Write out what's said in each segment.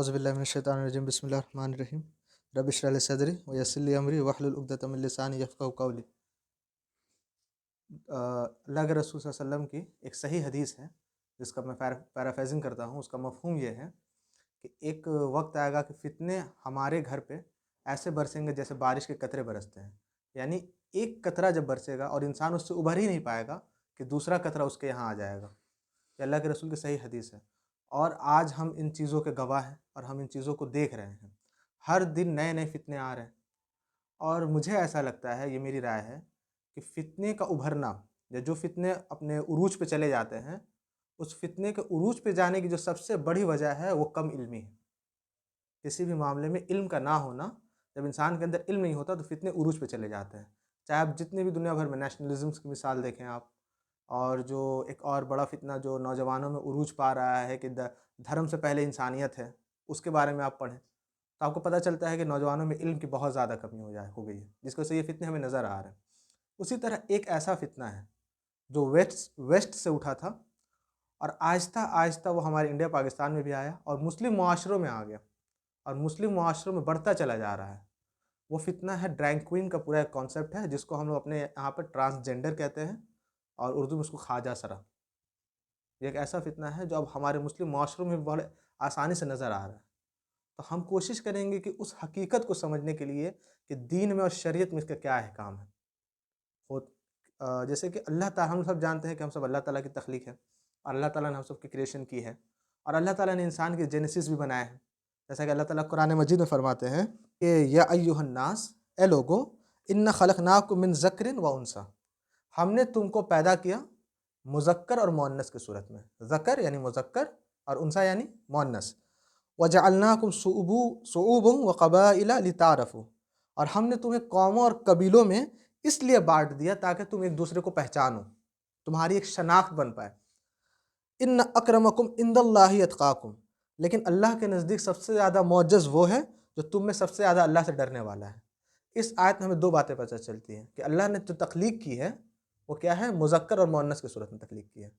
اعوذ باللہ من الشیطان الرجیم بسم اللہ الرحمن الرحیم رب اشرح لی صدری ویسر لی امری واحلل عقدۃ من لسانی یفقہوا قولی۔ اللہ کے رسول صلی اللہ علیہ وسلم کی ایک صحیح حدیث ہے جس کا میں پیرافیزنگ کرتا ہوں۔ اس کا مفہوم یہ ہے کہ ایک وقت آئے گا کہ فتنے ہمارے گھر پہ ایسے برسیں گے جیسے بارش کے قطرے برستے ہیں، یعنی ایک قطرہ جب برسے گا اور انسان اس سے ابھر ہی نہیں پائے گا کہ دوسرا قطرہ اس کے یہاں آ جائے گا۔ یہ اللہ کے رسول کی صحیح حدیث ہے، اور آج ہم ان چیزوں کے گواہ ہیں اور ہم ان چیزوں کو دیکھ رہے ہیں۔ ہر دن نئے نئے فتنے آ رہے ہیں، اور مجھے ایسا لگتا ہے، یہ میری رائے ہے، کہ فتنے کا ابھرنا یا جو فتنے اپنے عروج پہ چلے جاتے ہیں، اس فتنے کے عروج پہ جانے کی جو سب سے بڑی وجہ ہے وہ کم علمی ہے۔ کسی بھی معاملے میں علم کا نہ ہونا، جب انسان کے اندر علم نہیں ہوتا تو فتنے عروج پہ چلے جاتے ہیں۔ چاہے آپ جتنے بھی دنیا بھر میں نیشنلزمس کی مثال دیکھیں آپ، اور جو ایک اور بڑا فتنہ جو نوجوانوں میں عروج پا رہا ہے کہ دھرم سے پہلے انسانیت ہے، اس کے بارے میں آپ پڑھیں تو آپ کو پتہ چلتا ہے کہ نوجوانوں میں علم کی بہت زیادہ کمی ہو گئی ہے، جس کی وجہ سے یہ فتنے ہمیں نظر آ رہے ہیں۔ اسی طرح ایک ایسا فتنہ ہے جو ویسٹ سے اٹھا تھا، اور آہستہ آہستہ وہ ہمارے انڈیا پاکستان میں بھی آیا اور مسلم معاشروں میں آ گیا، اور مسلم معاشروں میں بڑھتا چلا جا رہا ہے۔ وہ فتنہ ہے ڈرینک کوئن کا پورا ایک کانسیپٹ ہے، جس کو ہم لوگ اپنے یہاں پہ ٹرانسجینڈر کہتے ہیں، اور اردو میں اس کو خواجہ سرا۔ یہ ایک ایسا فتنہ ہے جو اب ہمارے مسلم معاشروں میں بڑے آسانی سے نظر آ رہا ہے۔ تو ہم کوشش کریں گے کہ اس حقیقت کو سمجھنے کے لیے کہ دین میں اور شریعت میں اس کا کیا احکام ہے۔ جیسے کہ اللہ تعالیٰ، ہم سب جانتے ہیں کہ ہم سب اللہ تعالیٰ کی تخلیق ہے، اور اللہ تعالیٰ نے ہم سب کی کریشن کی ہے، اور اللہ تعالیٰ نے انسان کے جینیسس بھی بنائے ہیں۔ جیسا کہ اللہ تعالیٰ قرآن مجید میں فرماتے ہیں کہ یا ایھا الناس، اے لوگو، انا خلقناکم من ذکر و انثی، ہم نے تم کو پیدا کیا مذکر اور مؤنث کی صورت میں۔ ذکر یعنی مذکر، اور انثی یعنی مؤنث۔ وجعلناکم شعوبا وقبائل لتعارفوا، اور ہم نے تمہیں قوموں اور قبیلوں میں اس لیے بانٹ دیا تاکہ تم ایک دوسرے کو پہچانو، تمہاری ایک شناخت بن پائے۔ ان اکرمکم عند اللہ اتقاکم، لیکن اللہ کے نزدیک سب سے زیادہ معزز وہ ہے جو تم میں سب سے زیادہ اللہ سے ڈرنے والا ہے۔ اس آیت میں ہمیں دو باتیں پتہ چلتی ہیں کہ اللہ نے جو تخلیق کی ہے وہ کیا ہے، مذکر اور مؤنث کی صورت میں تخلیق کی ہے۔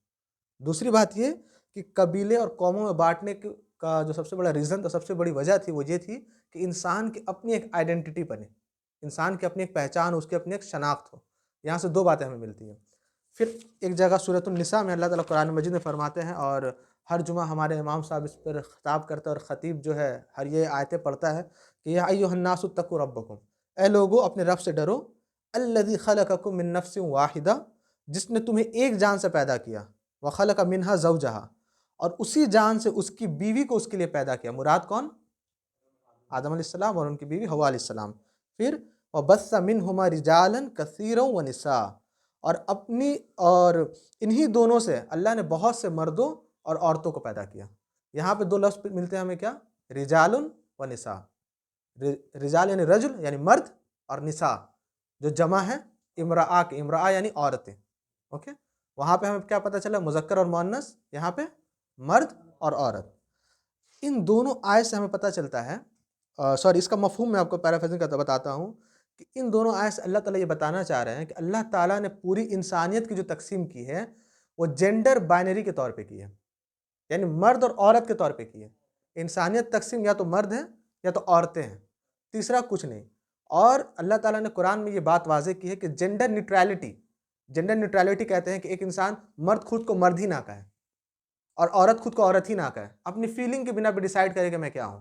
دوسری بات یہ کہ قبیلے اور قوموں میں بانٹنے کا جو سب سے بڑا ریزن، سب سے بڑی وجہ تھی، وہ یہ تھی کہ انسان کی اپنی ایک آئیڈینٹی بنے، انسان کی اپنی ایک پہچان، اس کی اپنی ایک شناخت ہو۔ یہاں سے دو باتیں ہمیں ملتی ہیں۔ پھر ایک جگہ سورۃ النساء میں اللہ تعالیٰ قرآن مجید میں فرماتے ہیں، اور ہر جمعہ ہمارے امام صاحب اس پر خطاب کرتے ہیں، اور خطیب جو ہے ہر یہ آیتیں پڑھتا ہے کہ یا ایھا الناس اتقوا ربکم، اے لوگو اپنے رب سے ڈرو، الذی خلقکم من نفس واحدہ، جس نے تمہیں ایک جان سے پیدا کیا، وخلق منہا زوجہا، اور اسی جان سے اس کی بیوی کو اس کے لیے پیدا کیا۔ مراد کون؟ آدم علیہ السلام اور ان کی بیوی حوا علیہ السلام۔ پھر وبث منہما رجالا کثیرا ونساء، اور انہی دونوں سے اللہ نے بہت سے مردوں اور عورتوں کو پیدا کیا۔ یہاں پہ دو لفظ ملتے ہیں ہمیں، کیا؟ رجال و نساء۔ رجال یعنی رجل یعنی مرد، اور نساء جو جمع ہے امرأہ کے، امرأہ یعنی عورتیں۔ اوکے، وہاں پہ ہمیں کیا پتہ چلا؟ مذکر اور مؤنث، یہاں پہ مرد اور عورت۔ ان دونوں آیت سے ہمیں پتہ چلتا ہے، اس کا مفہوم میں آپ کو پیرافریزنگ کرتا بتاتا ہوں، کہ ان دونوں آیت سے اللہ تعالیٰ یہ بتانا چاہ رہے ہیں کہ اللہ تعالیٰ نے پوری انسانیت کی جو تقسیم کی ہے وہ جینڈر بائنری کے طور پہ کی ہے، یعنی مرد اور عورت کے طور پہ کی ہے۔ انسانیت تقسیم یا تو مرد ہیں یا تو عورتیں ہیں، تیسرا کچھ نہیں۔ اور اللہ تعالیٰ نے قرآن میں یہ بات واضح کی ہے کہ جینڈر نیوٹرلٹی کہتے ہیں کہ ایک انسان، مرد خود کو مرد ہی نہ کہے اور عورت خود کو عورت ہی نہ کہے، اپنی فیلنگ کے بنا پہ ڈیسائیڈ کرے کہ میں کیا ہوں۔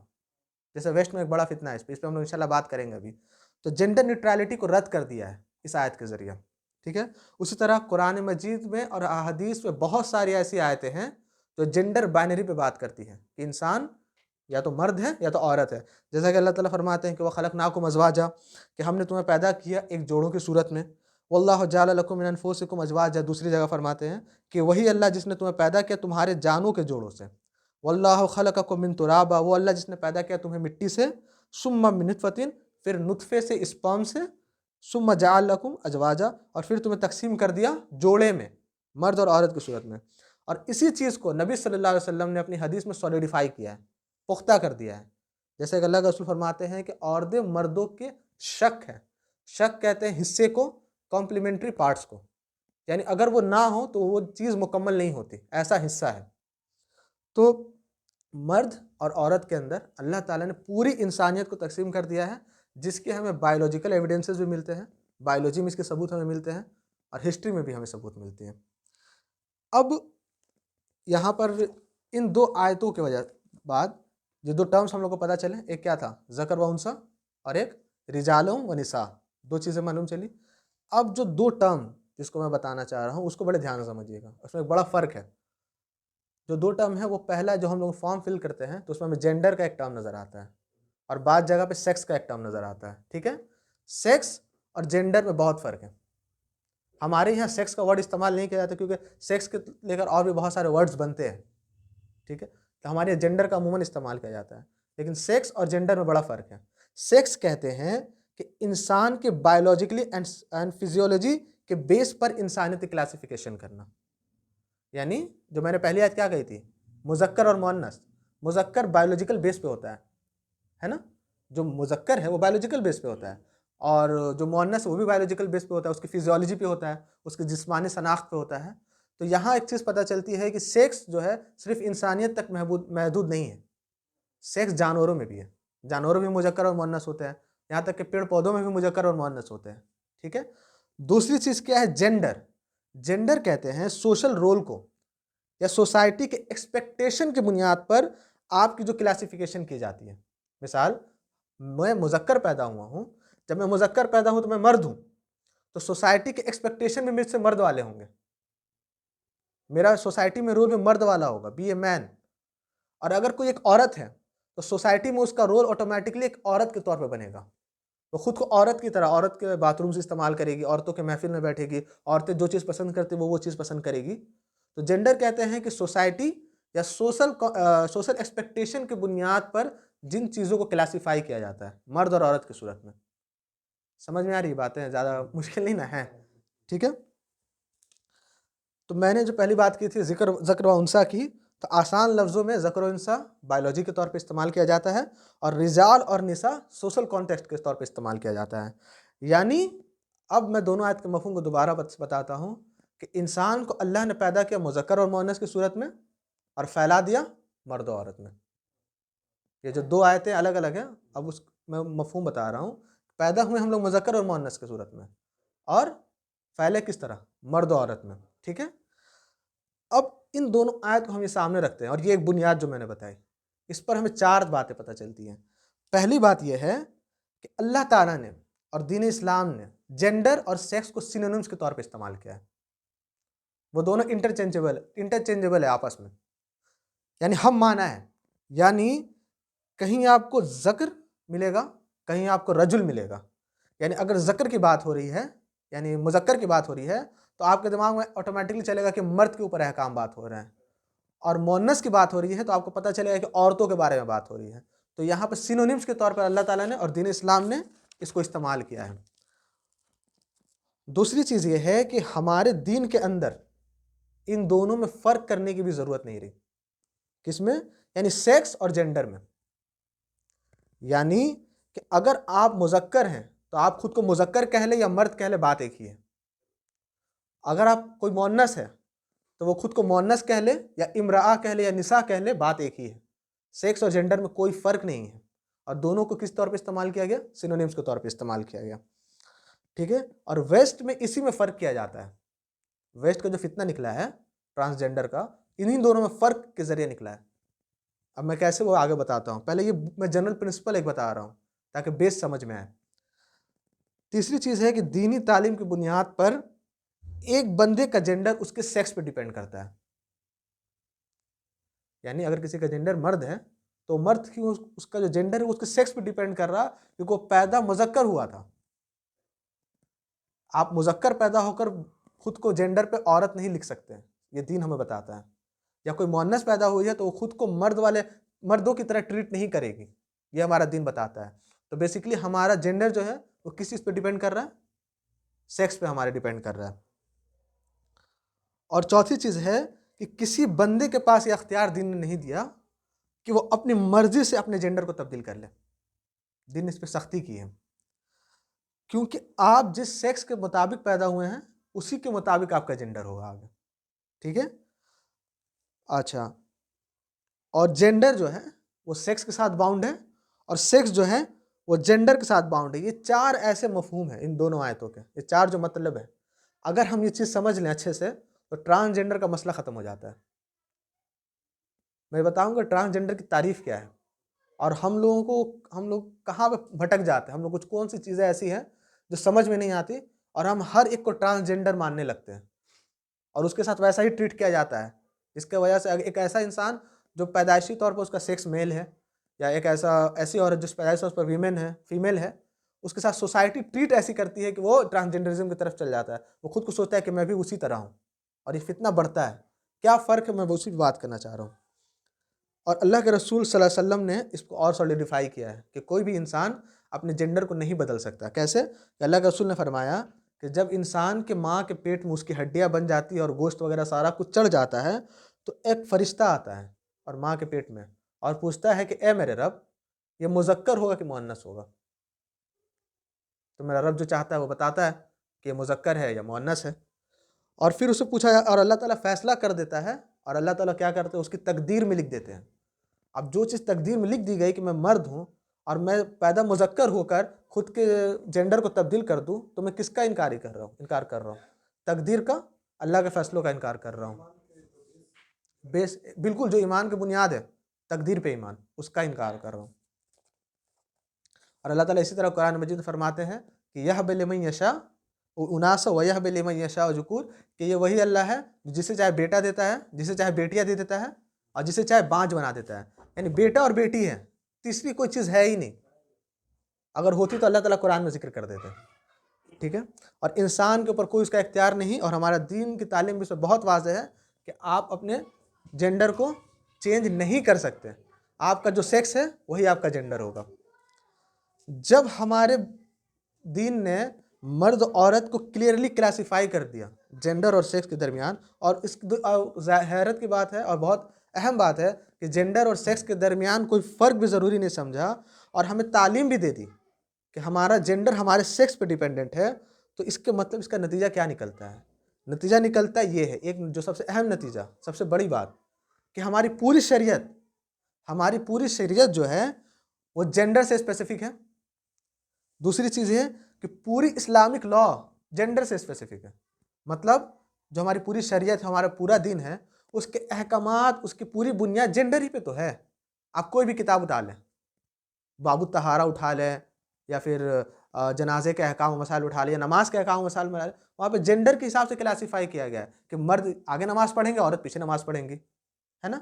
جیسے ویسٹ میں ایک بڑا فتنہ ہے، اس پہ ہم لوگ انشاءاللہ بات کریں گے ابھی۔ تو جینڈر نیوٹرلٹی کو رد کر دیا ہے اس آیت کے ذریعہ، ٹھیک ہے۔ اسی طرح قرآن مجید میں اور احادیث میں بہت ساری ایسی آیتیں ہیں جو جینڈر بائنری پہ بات کرتی ہیں کہ انسان یا تو مرد ہے یا تو عورت ہے۔ جیسا کہ اللہ تعالیٰ فرماتے ہیں کہ وَخَلَقْنَاكُمْ أَزْوَاجًا، کہ ہم نے تمہیں پیدا کیا ایک جوڑوں کی صورت میں۔ وَاللَّهُ جَعَلَ لَكُم مِّنْ أَنفُسِكُمْ أَزْوَاجًا، دوسری جگہ فرماتے ہیں کہ وہی اللہ جس نے تمہیں پیدا کیا تمہارے جانوں کے جوڑوں سے۔ وَاللَّهُ خَلَقَكُم مِّن تُرَابٍ، وہ اللہ جس نے پیدا کیا تمہیں مٹی سے، ثُمَّ مِن نُطْفَةٍ، پھر نطفے سے، اسپرم سے، ثُمَّ جَعَلَ لَكُمْ أَزْوَاجًا، اور پھر تمہیں تقسیم کر دیا جوڑے میں، مرد اور عورت کی صورت میں۔ اور اسی چیز کو نبی صلی اللہ علیہ وسلم نے اپنی حدیث میں سولیڈیفائی کیا ہے، پختہ کر دیا ہے۔ جیسے کہ اللہ کے رسول فرماتے ہیں کہ عورتیں مردوں کے شق ہیں، شق کہتے ہیں حصے کو، کمپلیمنٹری پارٹس کو، یعنی اگر وہ نہ ہو تو وہ چیز مکمل نہیں ہوتی، ایسا حصہ ہے۔ تو مرد اور عورت کے اندر اللہ تعالیٰ نے پوری انسانیت کو تقسیم کر دیا ہے، جس کے ہمیں بایولوجیکل ایویڈنسز بھی ملتے ہیں، بایولوجی میں اس کے ثبوت ہمیں ملتے ہیں، اور ہسٹری میں بھی ہمیں ثبوت ملتے ہیں۔ اب یہاں پر ان دو آیتوں کے وجہ بعد جو دو ٹرمز ہم لوگ کو پتہ چلے، ایک کیا تھا، ذکر و انثیٰ، اور ایک رجالوں و نساء، دو چیزیں معلوم چلی۔ اب جو دو ٹرم جس کو میں بتانا چاہ رہا ہوں اس کو بڑے دھیان سے سمجھیے گا، اس میں ایک بڑا فرق ہے۔ جو دو ٹرم ہے وہ پہلا جو ہم لوگ فارم فل کرتے ہیں تو اس میں ہمیں جینڈر کا ایک ٹرم نظر آتا ہے، اور بعض جگہ پہ سیکس کا ایک ٹرم نظر آتا ہے، ٹھیک ہے۔ سیکس اور جینڈر میں بہت فرق ہے۔ ہمارے یہاں سیکس کا ورڈ استعمال نہیں کیا جاتا کیونکہ سیکس کے لے کر اور بھی بہت سارے ورڈز بنتے ہیں، ٹھیک ہے، تو ہمارے یہاں جینڈر کا عموماً استعمال کیا جاتا ہے، لیکن سیکس اور جینڈر میں بڑا فرق ہے۔ سیکس کہتے ہیں کہ انسان کے بایولوجیکلی اینڈ فزیولوجی کے بیس پر انسانیت کی کلاسیفیکیشن کرنا، یعنی جو میں نے پہلی آیت کیا کہی تھی، مذکر اور مؤنث۔ مذکر بایولوجیکل بیس پہ ہوتا ہے نا، جو مذکر ہے وہ بایولوجیکل بیس پہ ہوتا ہے، اور جو مؤنث ہے وہ بھی بایولوجیکل بیس پہ ہوتا ہے، اس کی فزیولوجی پہ ہوتا ہے، اس کی جسمانی شناخت پہ ہوتا ہے۔ تو یہاں ایک چیز پتہ چلتی ہے کہ سیکس جو ہے صرف انسانیت تک محدود نہیں ہے، سیکس جانوروں میں بھی ہے، جانوروں میں مذکر اور مؤنث ہوتے ہیں، یہاں تک کہ پیڑ پودوں میں بھی مذکر اور مؤنث ہوتے ہیں، ٹھیک ہے۔ دوسری چیز کیا ہے، جینڈر۔ جینڈر کہتے ہیں سوشل رول کو یا سوسائٹی کے ایکسپیکٹیشن کی بنیاد پر آپ کی جو کلاسیفیکیشن کی جاتی ہے۔ مثال، میں مذکر پیدا ہوا ہوں، جب میں مذکر پیدا ہوں تو میں مرد ہوں، تو سوسائٹی کے ایکسپیکٹیشن میں مجھ سے مرد والے ہوں گے، میرا سوسائٹی میں رول میں مرد والا ہوگا، بی اے مین۔ اور اگر کوئی ایک عورت ہے تو سوسائٹی میں اس کا رول آٹومیٹکلی ایک عورت کے طور پہ بنے گا، وہ خود کو عورت کی طرح، عورت کے باتھ روم سے استعمال کرے گی، عورتوں کے محفل میں بیٹھے گی، عورتیں جو چیز پسند کرتی وہ چیز پسند کرے گی۔ تو جینڈر کہتے ہیں کہ سوسائٹی یا سوشل ایکسپیکٹیشن کی بنیاد پر جن چیزوں کو کلاسیفائی کیا جاتا ہے مرد اور عورت کی صورت میں۔ سمجھ میں آ رہی باتیں، زیادہ مشکل نہیں نا ہے، ٹھیک ہے۔ تو میں نے جو پہلی بات کی تھی ذکر و انثیٰ کی، تو آسان لفظوں میں ذکر و انثیٰ بایولوجی کے طور پہ استعمال کیا جاتا ہے، اور رجال اور نساء سوشل کانٹیکسٹ کے طور پہ استعمال کیا جاتا ہے۔ یعنی اب میں دونوں آیت کے مفہوم کو دوبارہ بتاتا ہوں کہ انسان کو اللہ نے پیدا کیا مذکر اور مؤنث کی صورت میں، اور پھیلا دیا مرد و عورت میں۔ یہ جو دو آیتیں الگ الگ ہیں، اب اس میں مفہوم بتا رہا ہوں، پیدا ہوئے ہم لوگ مذکر اور مؤنث کی صورت میں، اور پھیلے کس طرح، مرد و عورت میں، ٹھیک ہے۔ اب ان دونوں آیت کو ہم یہ سامنے رکھتے ہیں، اور یہ ایک بنیاد جو میں نے بتائی، اس پر ہمیں چار باتیں پتہ چلتی ہیں۔ پہلی بات یہ ہے کہ اللہ تعالیٰ نے اور دین اسلام نے جینڈر اور سیکس کو سینونیمز کے طور پہ استعمال کیا ہے، وہ دونوں انٹرچینجبل ہے آپس میں، یعنی ہم معنی ہے، یعنی کہیں آپ کو ذکر ملے گا، کہیں آپ کو رجل ملے گا۔ یعنی اگر ذکر کی بات ہو رہی ہے، یعنی مذکر کی بات ہو رہی ہے، تو آپ کے دماغ میں آٹومیٹکلی چلے گا کہ مرد کے اوپر احکام بات ہو رہے ہیں، اور مؤنث کی بات ہو رہی ہے تو آپ کو پتہ چلے گا کہ عورتوں کے بارے میں بات ہو رہی ہے۔ تو یہاں پر سینونیمز کے طور پر اللہ تعالیٰ نے اور دین اسلام نے اس کو استعمال کیا ہے۔ دوسری چیز یہ ہے کہ ہمارے دین کے اندر ان دونوں میں فرق کرنے کی بھی ضرورت نہیں رہی۔ کس میں؟ یعنی سیکس اور جینڈر میں۔ یعنی کہ اگر آپ مذکر ہیں تو آپ خود کو مذکر کہہ لیں یا مرد کہہ لیں، بات ایک ہی ہے۔ اگر آپ کوئی مؤنث ہے تو وہ خود کو مؤنث کہہ لے یا امرأہ کہہ لے یا نساء کہہ لے، بات ایک ہی ہے۔ سیکس اور جینڈر میں کوئی فرق نہیں ہے، اور دونوں کو کس طور پہ استعمال کیا گیا؟ سینونیمز کے طور پہ استعمال کیا گیا، ٹھیک ہے۔ اور ویسٹ میں اسی میں فرق کیا جاتا ہے۔ ویسٹ کا جو فتنہ نکلا ہے ٹرانسجینڈر کا، انہی دونوں میں فرق کے ذریعے نکلا ہے۔ اب میں کیسے وہ آگے بتاتا ہوں، پہلے یہ میں جنرل پرنسپل ایک بتا رہا ہوں تاکہ بیس سمجھ میں آئے۔ تیسری چیز ہے کہ دینی تعلیم کی بنیاد پر ایک بندے کا جینڈر اس کے سیکس پہ ڈیپینڈ کرتا ہے۔ یعنی اگر کسی کا جینڈر مرد ہے تو مرد کی اس کا جو جینڈر ہے اس کے سیکس پہ ڈیپینڈ کر رہا، کیونکہ وہ پیدا مذکر ہوا تھا۔ آپ مذکر پیدا ہو کر خود کو جینڈر پہ عورت نہیں لکھ سکتے، یہ دین ہمیں بتاتا ہے۔ یا کوئی مؤنث پیدا ہوئی ہے تو وہ خود کو مردوں کی طرح ٹریٹ نہیں کرے گی، یہ ہمارا دین بتاتا ہے۔ تو بیسیکلی ہمارا جینڈر جو ہے وہ کس چیز پہ ڈیپینڈ کر رہا ہے؟ سیکس پہ ہمارے ڈیپینڈ کر رہا ہے۔ اور چوتھی چیز ہے کہ کسی بندے کے پاس یہ اختیار دین نے نہیں دیا کہ وہ اپنی مرضی سے اپنے جینڈر کو تبدیل کر لے، دین نے اس پہ سختی کی ہے، کیونکہ آپ جس سیکس کے مطابق پیدا ہوئے ہیں اسی کے مطابق آپ کا جینڈر ہوگا آگے، ٹھیک ہے۔ اچھا، اور جینڈر جو ہے وہ سیکس کے ساتھ باؤنڈ ہے، اور سیکس جو ہے وہ جینڈر کے ساتھ باؤنڈ ہے۔ یہ 4 ایسے مفہوم ہیں ان دونوں آیتوں کے، یہ 4 جو مطلب ہے، اگر ہم یہ چیز سمجھ لیں اچھے سے تو ٹرانسجینڈر کا مسئلہ ختم ہو جاتا ہے۔ میں بتاؤں گا ٹرانسجینڈر کی تعریف کیا ہے، اور ہم لوگ کہاں پہ بھٹک جاتے ہیں، ہم لوگ کچھ کون سی چیزیں ایسی ہیں جو سمجھ میں نہیں آتی، اور ہم ہر ایک کو ٹرانسجینڈر ماننے لگتے ہیں، اور اس کے ساتھ ویسا ہی ٹریٹ کیا جاتا ہے، جس کی وجہ سے ایک ایسا انسان جو پیدائشی طور پر اس کا سیکس میل ہے، یا ایک ایسی عورت جس پیدائشی طور پر فیمیل ہے، اس کے ساتھ سوسائٹی ٹریٹ ایسی کرتی ہے کہ وہ ٹرانسجینڈرزم کی طرف چل جاتا ہے، وہ خود کو سوچتا ہے کہ میں بھی اسی طرح ہوں، اور یہ فتنہ بڑھتا ہے۔ کیا فرق ہے، میں اسی پہ بات کرنا چاہ رہا ہوں۔ اور اللہ کے رسول صلی اللہ علیہ وسلم نے اس کو اور سولیڈیفائی کیا ہے کہ کوئی بھی انسان اپنے جینڈر کو نہیں بدل سکتا۔ کیسے؟ کہ اللہ کے رسول نے فرمایا کہ جب انسان کے ماں کے پیٹ میں اس کی ہڈیاں بن جاتی ہے اور گوشت وغیرہ سارا کچھ چڑھ جاتا ہے، تو ایک فرشتہ آتا ہے اور ماں کے پیٹ میں اور پوچھتا ہے کہ اے میرے رب، یہ مذکر ہوگا کہ مؤنث ہوگا؟ تو میرا رب جو چاہتا ہے وہ بتاتا ہے کہ یہ مذکر ہے یا مؤنث ہے، اور پھر اسے پوچھا اور اللہ تعالیٰ فیصلہ کر دیتا ہے، اور اللہ تعالیٰ کیا کرتے ہیں، اس کی تقدیر میں لکھ دیتے ہیں۔ اب جو چیز تقدیر میں لکھ دی گئی کہ میں مرد ہوں اور میں پیدا مذکر ہو کر خود کے جینڈر کو تبدیل کر دوں، تو میں کس کا انکار کر رہا ہوں؟ تقدیر کا، اللہ کے فیصلوں کا انکار کر رہا ہوں۔ بالکل جو ایمان کی بنیاد ہے، تقدیر پہ ایمان، اس کا انکار کر رہا ہوں۔ اور اللہ تعالیٰ اسی طرح قرآن مجید میں فرماتے ہیں کہ یہب لمن یشاء اناسا ویہب لمن یشاء ذکور، کہ یہ وہی اللہ ہے جسے چاہے بیٹا دیتا ہے، جسے چاہے بیٹیاں دے دیتا ہے، اور جسے چاہے بانج بنا دیتا ہے۔ یعنی بیٹا اور بیٹی ہے، تیسری کوئی چیز ہے ہی نہیں، اگر ہوتی تو اللہ تعالیٰ قرآن میں ذکر کر دیتے، ٹھیک ہے؟ اور انسان کے اوپر کوئی اس کا اختیار نہیں، اور ہمارا دین کی تعلیم بھی اس میں بہت واضح ہے کہ آپ اپنے جینڈر کو چینج نہیں کر سکتے، آپ کا جو سیکس ہے وہی آپ کا جینڈر ہوگا۔ جب ہمارے دین نے مرد عورت کو کلیئرلی کلاسیفائی کر دیا جینڈر اور سیکس کے درمیان، اور اس حیرت کی بات ہے اور بہت اہم بات ہے کہ جینڈر اور سیکس کے درمیان کوئی فرق بھی ضروری نہیں سمجھا، اور ہمیں تعلیم بھی دے دی کہ ہمارا جینڈر ہمارے سیکس پہ ڈیپینڈنٹ ہے، تو اس کے مطلب اس کا نتیجہ کیا نکلتا ہے؟ نتیجہ نکلتا ہے یہ ہے، ایک جو سب سے اہم نتیجہ، سب سے بڑی بات، کہ ہماری پوری شریعت جو ہے وہ جینڈر سے اسپیسیفک ہے۔ دوسری چیز یہ کہ پوری اسلامک لا جینڈر سے اسپیسیفک ہے، مطلب جو ہماری پوری شریعت، ہمارا پورا دین ہے، اس کے احکامات، اس کی پوری بنیاد جینڈر ہی پہ تو ہے۔ آپ کوئی بھی کتاب اٹھا لیں، باب الطہارہ اٹھا لیں، یا پھر جنازے کے احکام و مسائل اٹھا لیں، یا نماز کے احکام و مسائل اٹھا لیں، وہاں پہ جینڈر کے حساب سے کلاسیفائی کیا گیا ہے کہ مرد آگے نماز پڑھیں گے، عورت پیچھے نماز پڑھیں گی، ہے نا؟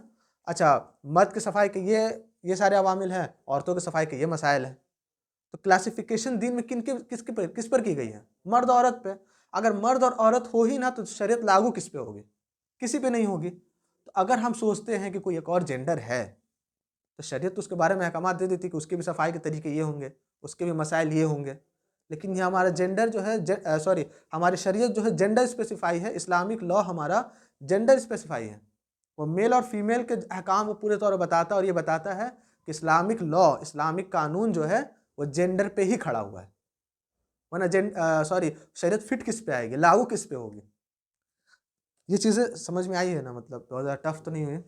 اچھا، مرد کی صفائی کے یہ سارے عوامل ہیں، عورتوں کی صفائی کے یہ مسائل ہیں۔ تو کلاسیفیکیشن دین میں کس پر کی گئی ہے؟ مرد عورت پہ۔ اگر مرد اور عورت ہو ہی نہ تو شریعت لاگو کس پہ ہوگی؟ کسی پہ نہیں ہوگی۔ تو اگر ہم سوچتے ہیں کہ کوئی ایک اور جینڈر ہے تو شریعت تو اس کے بارے میں احکامات دے دیتی کہ اس کے بھی صفائی کے طریقے یہ ہوں گے، اس کے بھی مسائل یہ ہوں گے، لیکن یہ ہمارا جینڈر جو ہے ہماری شریعت جو ہے جینڈر اسپیسیفائی ہے، اسلامک لا ہمارا جینڈر اسپیسیفائی ہے، وہ میل اور فیمیل کے احکام کو پورے طور پر بتاتا ہے، اور یہ بتاتا ہے کہ اسلامک لا، اسلامک قانون جو ہے وہ جینڈر پہ ہی کھڑا ہوا ہے، ورنہ شریعت فٹ کس پہ آئے گی، لاگو کس پہ ہوگی؟ یہ چیزیں سمجھ میں آئی ہے نا؟ مطلب بہت زیادہ ٹف تو نہیں ہوئی۔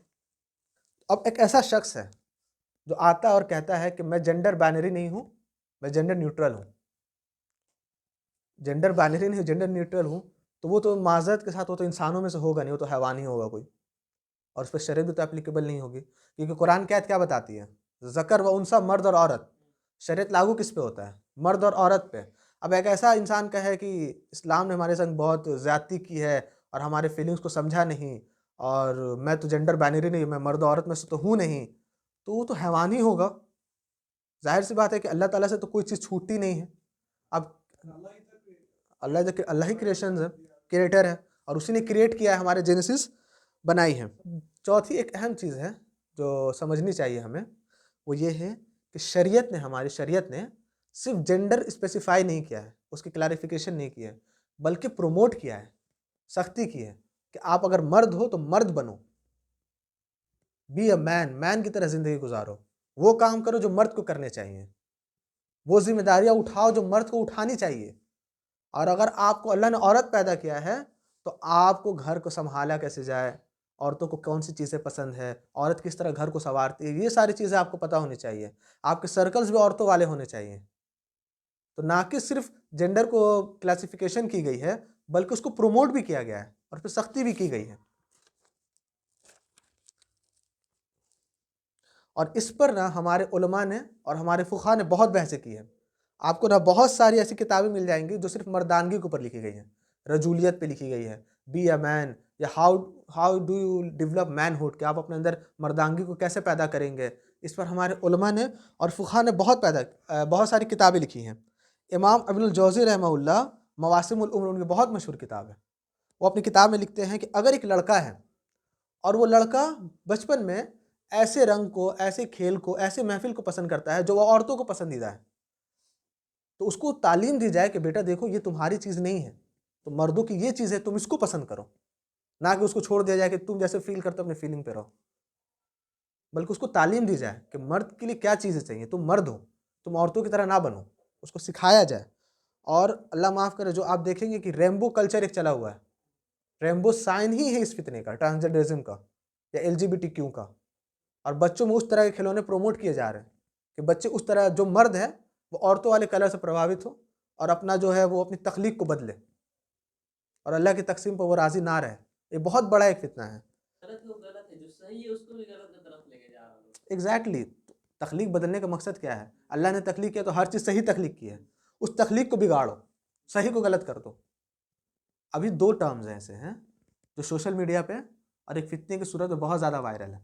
اب ایک ایسا شخص ہے جو آتا ہے اور کہتا ہے کہ میں جینڈر بائنری نہیں ہوں، میں جینڈر نیوٹرل ہوں، جینڈر بائنری نہیں، جینڈر نیوٹرل ہوں، تو وہ تو معذرت کے ساتھ وہ تو انسانوں میں سے ہوگا نہیں، وہ تو حیوان ہی ہوگا کوئی، اور اس پہ شریعت بھی تو اپلیکیبل نہیں ہوگی، کیونکہ قرآن کی آیت کیا بتاتی ہے؟ ذکر و انثی، مرد اور عورت، شریعت لاگو کس پہ ہوتا ہے؟ مرد اور عورت پہ۔ اب ایک ایسا انسان کہے کہ اسلام نے ہمارے سنگ بہت زیادتی کی ہے اور ہمارے فیلنگز کو سمجھا نہیں، اور میں تو جینڈر بائنری نہیں، میں مرد و عورت میں سے تو ہوں نہیں، تو وہ تو حیوان ہی ہوگا۔ ظاہر سی بات ہے کہ اللہ تعالیٰ سے تو کوئی چیز چھوٹتی نہیں ہے۔ اب اللہ ہی کریٹر ہے، اور اسی نے کریٹ کیا ہے، ہمارے جینیسس بنائی ہے۔ چوتھی ایک اہم چیز ہے جو سمجھنی چاہیے ہمیں، وہ یہ ہے کہ ہماری شریعت نے صرف جینڈر اسپیسیفائی نہیں کیا ہے، اس کی کلیریفیکیشن نہیں کی ہے، بلکہ پروموٹ کیا ہے، سختی کی ہے کہ آپ اگر مرد ہو تو مرد بنو، بی اے مین کی طرح زندگی گزارو، وہ کام کرو جو مرد کو کرنے چاہیے، وہ ذمہ داریاں اٹھاؤ جو مرد کو اٹھانی چاہیے۔ اور اگر آپ کو اللہ نے عورت پیدا کیا ہے تو آپ کو گھر کو سنبھالا کیسے جائے، عورتوں کو کون سی چیزیں پسند ہے، عورت کس طرح گھر کو سنوارتی ہے، یہ ساری چیزیں آپ کو پتہ ہونی چاہیے. آپ کے سرکلز بھی عورتوں والے ہونے چاہیے. تو نہ کہ صرف جینڈر کو کلاسیفیکیشن کی گئی ہے بلکہ اس کو پروموٹ بھی کیا گیا ہے اور پھر سختی بھی کی گئی ہے. اور اس پر نا ہمارے علماء نے اور ہمارے فقہا نے بہت بحثیں کی ہیں. آپ کو نا بہت ساری ایسی کتابیں مل جائیں گی جو صرف مردانگی کے اوپر لکھی گئی ہیں، رجولیت پہ لکھی گئی ہے، بی اے مین، یا how do you develop manhood, کہ آپ اپنے اندر مردانگی کو کیسے پیدا کریں گے. اس پر ہمارے علماء نے اور فقہا نے بہت ساری کتابیں لکھی ہیں. امام ابن الجوزی رحمہ اللہ، مواسم العمر ان کی بہت مشہور کتاب ہے. وہ اپنی کتاب میں لکھتے ہیں کہ اگر ایک لڑکا ہے اور وہ لڑکا بچپن میں ایسے رنگ کو، ایسے کھیل کو، ایسے محفل کو پسند کرتا ہے جو وہ عورتوں کو پسندیدہ ہے، تو اس کو تعلیم دی جائے کہ بیٹا دیکھو یہ تمہاری چیز نہیں ہے، تو مردوں کی یہ چیز ہے، تم اس کو پسند کرو. نہ کہ اس کو چھوڑ دیا جائے کہ تم جیسے فیل کرتے ہو اپنے فیلنگ پہ رہو، بلکہ اس کو تعلیم دی جائے کہ مرد کے لیے کیا چیزیں چاہیے، تم مرد ہو، تم عورتوں کی طرح نہ بنو، اس کو سکھایا جائے. اور اللہ معاف کرے، جو آپ دیکھیں گے کہ ریمبو کلچر ایک چلا ہوا ہے، ریمبو سائن ہی ہے اس فتنے کا، ٹرانسجنڈرزم کا یا LGBTQ کا. اور بچوں میں اس طرح کے کھلونے پروموٹ کیے جا رہے ہیں کہ بچے اس طرح، جو مرد ہے وہ عورتوں والے کلر سے پربھاوت ہو اور اپنا جو ہے وہ اپنی تخلیق کو بدلے اور اللہ کی تقسیم پر وہ راضی نہ رہے. یہ بہت بڑا ایک فتنہ ہے. غلط ہے، جو صحیح ہے اس کو بھی غلط کی طرف لے کے جا رہا ہے. ایگزیکٹلی. تخلیق بدلنے کا مقصد کیا ہے؟ اللہ نے تخلیق کیا تو ہر چیز صحیح تخلیق کی ہے، اس تخلیق کو بگاڑو، صحیح کو غلط کر دو. ابھی 2 ٹرمز ایسے ہیں جو سوشل میڈیا پہ اور ایک فتنے کی صورت میں بہت زیادہ وائرل ہے.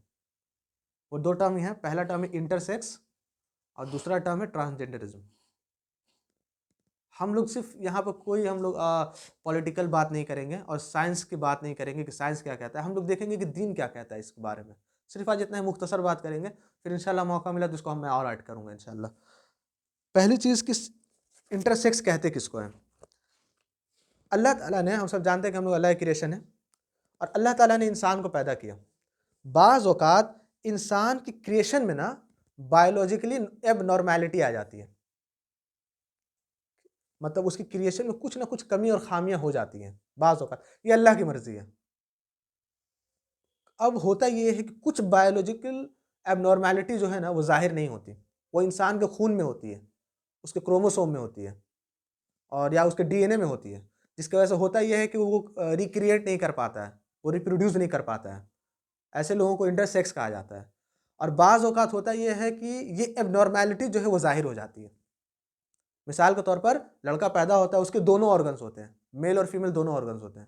وہ 2 ٹرم ہی ہیں. پہلا ٹرم ہے انٹرسیکس اور دوسرا ٹرم ہے ٹرانسجنڈرزم. ہم لوگ صرف یہاں پہ کوئی ہم لوگ پولیٹیکل بات نہیں کریں گے اور سائنس کی بات نہیں کریں گے کہ سائنس کیا کہتا ہے. ہم لوگ دیکھیں گے کہ دین کیا کہتا ہے اس کے بارے میں. صرف آج اتنا ہی مختصر بات کریں گے، پھر انشاءاللہ موقع ملا تو اس کو میں اور ایڈ کروں گا انشاءاللہ. پہلی چیز، کس انٹرسیکس کہتے کس کو ہے؟ اللہ تعالیٰ نے، ہم سب جانتے ہیں کہ ہم لوگ اللہ کی کریشن ہے اور اللہ تعالیٰ نے انسان کو پیدا کیا. بعض اوقات انسان کی کریشن میں نا بایولوجیکلی ایب نارمیلٹی آ جاتی ہے، مطلب اس کی کریشن میں کچھ نہ کچھ کمی اور خامیاں ہو جاتی ہیں بعض اوقات. یہ اللہ کی مرضی ہے. اب ہوتا یہ ہے کہ کچھ بایولوجیکل ایب نارمیلٹی جو ہے نا وہ ظاہر نہیں ہوتی، وہ انسان کے خون میں ہوتی ہے، اس کے کروموسوم میں ہوتی ہے اور یا اس کے DNA میں ہوتی ہے، جس کی وجہ سے ہوتا یہ ہے کہ وہ ریکریٹ نہیں کر پاتا ہے، وہ ریپروڈیوس نہیں کر پاتا ہے. ایسے لوگوں کو انٹرسیکس کہا جاتا ہے. اور بعض اوقات ہوتا یہ ہے کہ یہ ایب نارمیلٹی جو ہے وہ ظاہر ہو جاتی ہے. مثال کے طور پر لڑکا پیدا ہوتا ہے، اس کے دونوں آرگنز ہوتے ہیں، میل اور فیمیل دونوں آرگنز ہوتے ہیں.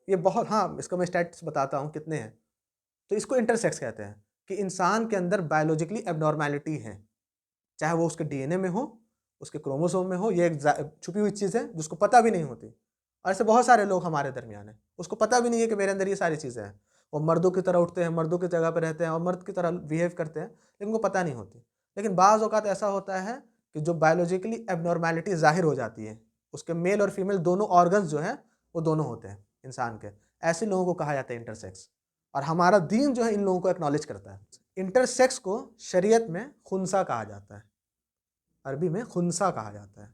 یہ بہت، ہاں اس کو میں اسٹیٹس بتاتا ہوں کتنے ہیں. تو اس کو انٹرسیکس کہتے ہیں کہ انسان کے اندر بایولوجیکلی ایب نارمیلٹی ہے، چاہے وہ اس کے DNA میں ہو، اس کے کروموسوم میں ہو. یہ ایک چھپی ہوئی چیز ہے جس کو پتہ بھی نہیں ہوتی. اور ایسے بہت سارے لوگ ہمارے درمیان ہیں، اس کو پتہ بھی نہیں ہے کہ میرے اندر یہ ساری چیزیں ہیں. وہ مردوں کی طرح اٹھتے ہیں، مردوں کی جگہ پہ رہتے ہیں اور مرد کی طرح بیہیو کرتے ہیں، لیکن کو پتہ نہیں ہوتی. لیکن بعض اوقات ایسا ہوتا ہے کہ جو بایولوجیکلی ایب نارمیلٹی ظاہر ہو جاتی ہے، اس کے میل اور فیمیل دونوں آرگنز جو ہیں وہ دونوں ہوتے ہیں انسان کے. ایسے لوگوں کو کہا جاتا ہے انٹرسیکس. اور ہمارا دین جو ہے ان لوگوں کو ایکنالج کرتا ہے. انٹرسیکس کو شریعت میں خنثی کہا جاتا ہے، عربی میں خنثی کہا جاتا ہے.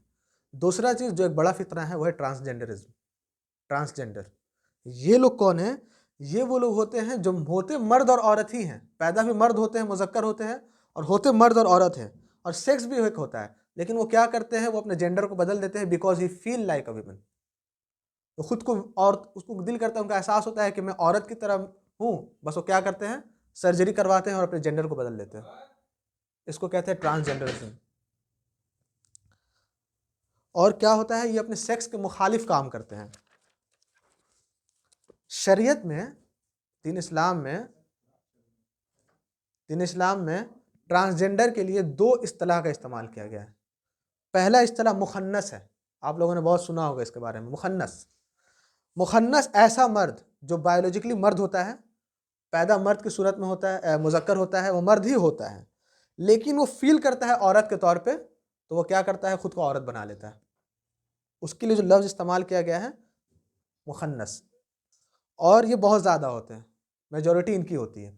دوسرا چیز جو ایک بڑا فتنہ ہے وہ ہے ٹرانسجنڈرزم، ٹرانسجنڈر. یہ لوگ کون ہیں؟ یہ وہ لوگ ہوتے ہیں جو ہوتے مرد اور عورت ہی ہیں، پیدا بھی مرد ہوتے ہیں، مذکر ہوتے ہیں، اور ہوتے مرد اور عورت ہیں، اور سیکس بھی ایک ہوتا ہے. لیکن وہ کیا کرتے ہیں؟ وہ اپنے جینڈر کو بدل دیتے ہیں because he feel like a woman. وہ خود کو، اور اس کو دل کرتا ہے، ان کا احساس ہوتا ہے کہ میں عورت کی طرح ہوں، بس وہ کیا کرتے ہیں؟ سرجری کرواتے ہیں اور اپنے جینڈر کو بدل دیتے ہیں. اس کو کہتے ہیں ٹرانسجنڈرزم. اور کیا ہوتا ہے؟ یہ اپنے سیکس کے مخالف کام کرتے ہیں. شریعت میں، دین اسلام میں ٹرانسجنڈر کے لیے 2 اصطلاح کا استعمال کیا گیا ہے. پہلا اصطلاح مخنث ہے، آپ لوگوں نے بہت سنا ہوگا اس کے بارے میں. مخنث ایسا مرد جو بایولوجیکلی مرد ہوتا ہے، پیدا مرد کی صورت میں ہوتا ہے، مذکر ہوتا ہے، وہ مرد ہی ہوتا ہے، لیکن وہ فیل کرتا ہے عورت کے طور پہ، تو وہ کیا کرتا ہے؟ خود کو عورت بنا لیتا ہے. اس کے لیے جو لفظ استعمال کیا گیا ہے مخنث، اور یہ بہت زیادہ ہوتے ہیں، میجورٹی ان کی ہوتی ہے.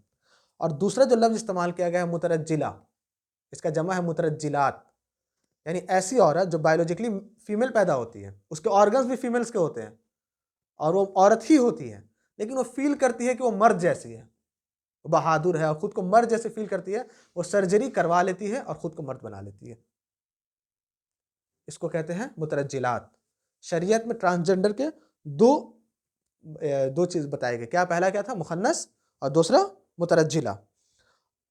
اور دوسرا جو لفظ استعمال کیا گیا ہے مترجلہ، اس کا جمع ہے مترجلات، یعنی ایسی عورت جو بایولوجیکلی فیمیل پیدا ہوتی ہے، اس کے آرگنز بھی فیمیلز کے ہوتے ہیں اور وہ عورت ہی ہوتی ہے، لیکن وہ فیل کرتی ہے کہ وہ مرد جیسی ہے، وہ بہادر ہے اور خود کو مرد جیسے فیل کرتی ہے، وہ سرجری کروا لیتی ہے اور خود کو مرد بنا لیتی ہے. اس کو کہتے ہیں مترجلات. شریعت میں ٹرانسجنڈر کے دو چیز بتائے گئے. کیا پہلا کیا تھا؟ مخنث، اور دوسرا مترجلہ.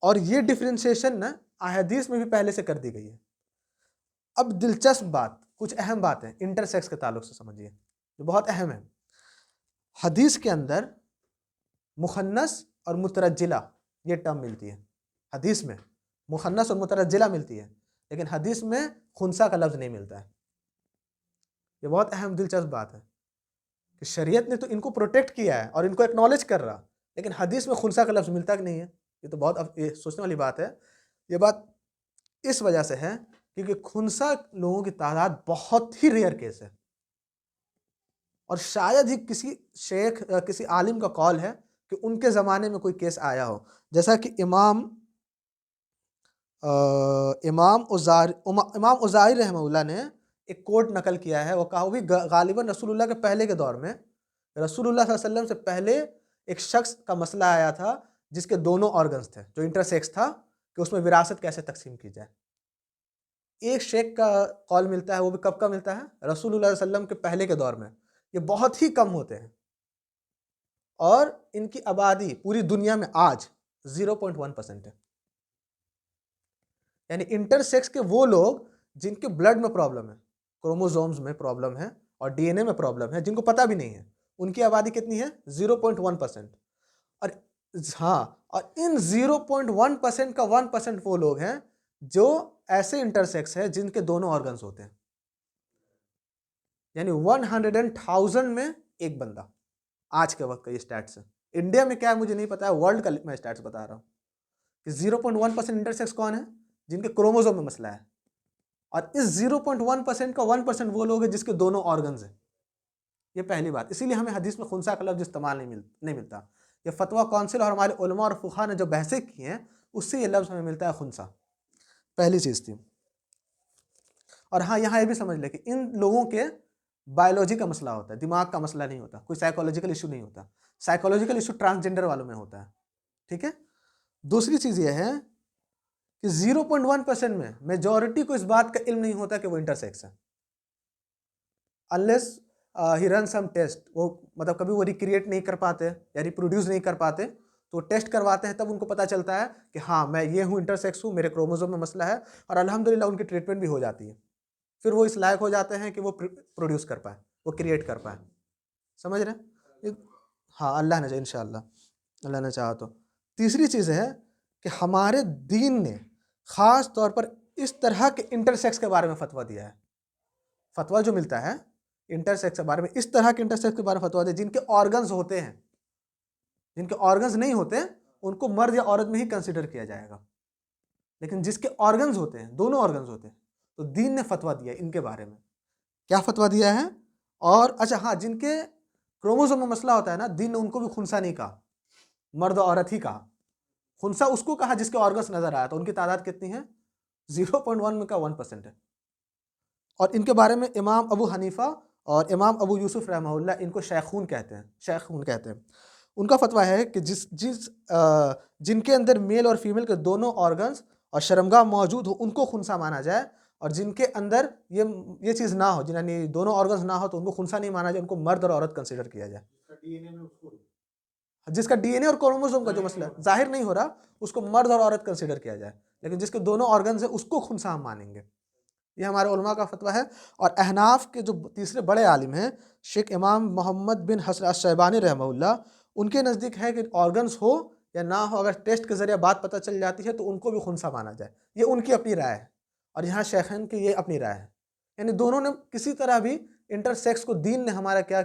اور یہ ڈفرینسیشن نا احادیث میں بھی پہلے سے کر دی گئی ہے. اب دلچسپ بات، کچھ اہم باتیں انٹرسیکس کے تعلق سے سمجھیے جو بہت اہم ہے. حدیث کے اندر مخنث اور مترجلہ یہ ٹرم ملتی ہے. حدیث میں مخنث اور مترجلہ ملتی ہے، لیکن حدیث میں خنثی کا لفظ نہیں ملتا ہے. یہ بہت اہم دلچسپ بات ہے کہ شریعت نے تو ان کو پروٹیکٹ کیا ہے اور ان کو ایکنالج کر رہا، لیکن حدیث میں خنثی کا لفظ ملتا کہ نہیں ہے. یہ تو بہت سوچنے والی بات ہے. یہ بات اس وجہ سے ہے کیونکہ خنثی لوگوں کی تعداد بہت ہی ریئر کیس ہے، اور شاید ہی کسی شیخ کسی عالم کا قول ہے کہ ان کے زمانے میں کوئی کیس آیا ہو. جیسا کہ امام اوزاعی رحمہ اللہ نے ایک کوٹ نقل کیا ہے. وہ کہا وہ بھی غالباً رسول اللہ کے پہلے کے دور میں، رسول اللہ صلی اللہ علیہ وسلم سے پہلے ایک شخص کا مسئلہ آیا تھا جس کے دونوں آرگنز تھے، جو انٹرسیکس تھا، کہ اس میں وراثت کیسے تقسیم کی جائے. ایک شیخ کا قول ملتا ہے، وہ بھی کب کا ملتا ہے؟ رسول اللہ صلی اللہ علیہ وسلم کے پہلے کے دور میں. یہ بہت ہی کم ہوتے ہیں، اور ان کی آبادی پوری دنیا میں آج 0.1% ہے. یعنی انٹرسیکس کے وہ لوگ جن کے بلڈ میں پرابلم ہے، کروموزومز میں پرابلم ہے اور ڈی این اے میں پرابلم ہے، جن کو پتہ بھی نہیں ہے، ان کی آبادی کتنی ہے؟ 0.1%. اور ہاں، اور ان 0.1% کا 1% وہ لوگ ہیں جو ایسے انٹرسیکس ہے جن کے دونوں آرگنز ہوتے ہیں. یعنی 100,000 میں ایک بندہ آج کے وقت کا یہ سٹیٹس ہے. انڈیا میں کیا ہے مجھے نہیں پتا ہے، ورلڈ کا میں سٹیٹس بتا رہا ہوں کہ 0.1% انٹرسیکس کون ہے؟ جن کے کروموزوم میں مسئلہ ہے. اور اس 0.1% کا 1% وہ لوگ ہیں جس کے دونوں آرگنز ہیں. یہ پہلی بات. اسی لیے ہمیں حدیث میں خنثی کا لفظ استعمال نہیں ملتا. یہ فتویٰ کونسل اور ہمارے علماء اور فقہاء نے جو بحثیں کی ہیں اس سے یہ لفظ ہمیں ملتا ہے خنثی. پہلی چیز تھی. اور ہاں یہاں یہ بھی سمجھ لیں کہ ان لوگوں کے بایولوجی کا مسئلہ ہوتا ہے، دماغ کا مسئلہ نہیں ہوتا، کوئی سائیکولوجیکل ایشو نہیں ہوتا. سائیکولوجیکل ایشو ٹرانسجنڈر والوں میں ہوتا ہے. ٹھیک ہے. دوسری چیز یہ ہے کہ 0.1% میں میجورٹی کو اس بات کا علم نہیں ہوتا کہ وہ انٹرسیکس ہے. unless he runs some test، وہ مطلب کبھی وہ ریکریٹ نہیں کر پاتے یا ریپروڈیوس نہیں کر پاتے، تو ٹیسٹ کرواتے ہیں تب ان کو پتہ چلتا ہے کہ ہاں میں یہ ہوں، انٹرسیکس ہوں، میرے کروموزوم میں مسئلہ ہے، اور الحمدللہ ان کی ٹریٹمنٹ بھی ہو جاتی ہے. پھر وہ اس لائق ہو جاتے ہیں کہ وہ پروڈیوس کر پائے، وہ کریٹ کر پائے. سمجھ رہے ہیں؟ ہاں اللہ نے چاہا، انشاءاللہ اللہ نے چاہا تو. تیسری چیز ہے کہ ہمارے دین نے خاص طور پر اس طرح کے انٹرسیکس کے بارے میں فتویٰ دیا ہے. فتویٰ جو ملتا ہے انٹرسیکس کے بارے میں، اس طرح کے انٹرسیکس کے بارے میں فتویٰ دیا جن کے آرگنز ہوتے ہیں. جن کے آرگنز نہیں ہوتے ان کو مرد یا عورت میں ہی کنسیڈر کیا جائے گا، لیکن جس کے آرگنز ہوتے ہیں، دونوں آرگنز ہوتے ہیں، تو دین نے فتویٰ دیا ان کے بارے میں. کیا فتویٰ دیا ہے؟ اور اچھا ہاں، جن کے کروموزوم میں مسئلہ ہوتا ہے نا، دین نے ان کو بھی خنثی نہیں کہا، مرد و عورت ہی کہا. خنثی اس کو کہا جس کے آرگنز نظر آیا. تو ان کی تعداد کتنی ہے؟ 0.1 میں کا 1% ہے. اور ان کے بارے میں امام ابو حنیفہ اور امام ابو یوسف رحمہ اللہ ان کو شیخون کہتے ہیں. ان کا فتویٰ ہے کہ جن کے اندر میل اور فیمیل کے دونوں آرگنز اور شرمگاہ موجود ہو ان کو خنثی مانا جائے، اور جن کے اندر یہ چیز نہ ہو، یعنی دونوں آرگنز نہ ہو، تو ان کو خنثی نہیں مانا جائے، ان کو مرد اور عورت کنسیڈر کیا جائے. جس کا ڈی این اے اور کروموزوم کا جو مسئلہ ظاہر نہیں ہو رہا اس کو مرد اور عورت کنسیڈر کیا جائے، لیکن جس کے دونوں آرگنز ہیں اس کو خنثی ہم مانیں گے. یہ ہمارے علماء کا فتویٰ ہے. اور احناف کے جو تیسرے بڑے عالم ہیں شیخ امام محمد بن حسن الشیبانی رحمہ اللہ، ان کے نزدیک ہے کہ آرگنز ہو یا نہ ہو، اگر ٹیسٹ کے ذریعے بات پتہ چل جاتی ہے تو ان کو بھی خنثی مانا جائے. یہ ان کی اپنی رائے ہے، اور یہاں شیخین کی یہ اپنی رائے ہے. یعنی دونوں نے کسی طرح بھی انٹرسیکس کو دین نے ہمارا کیا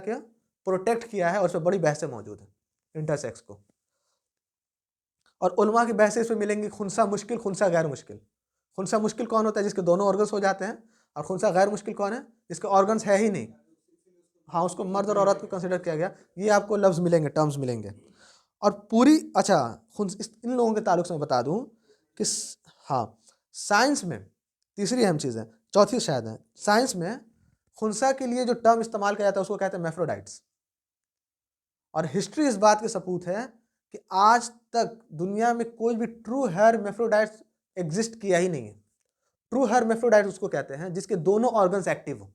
پروٹیکٹ کیا ہے، اور اس میں بڑی بحثیں موجود ہیں انٹرسیکس کو. اور علماء کی بحثیں اس میں ملیں گی، خنثی مشکل، خنثی غیر مشکل. خنثی مشکل کون ہوتا ہے؟ جس کے دونوں آرگنز ہو جاتے ہیں. اور خنثی غیر مشکل کون ہے؟ جس کے آرگنز ہے ہی نہیں، ہاں اس کو مرد اور عورت کو کنسیڈر کیا گیا. یہ آپ کو لفظ ملیں گے، ٹرمز ملیں گے. اور اچھا ان لوگوں کے تعلق سے میں بتا دوں کہ ہاں سائنس میں تیسری اہم چیز ہے، چوتھی شاید ہے، سائنس میں خنثی کے لیے جو ٹرم استعمال کیا جاتا ہے اس کو کہتے ہیں میفروڈائٹس. اور ہسٹری اس بات کے ثبوت ہے کہ آج تک دنیا میں کوئی بھی ٹرو ہرمیفروڈائٹ ایگزسٹ کیا ہی نہیں ہے. ٹرو ہرمیفروڈائٹ اس کو کہتے ہیں جس کے دونوں آرگنز ایکٹیو ہوں.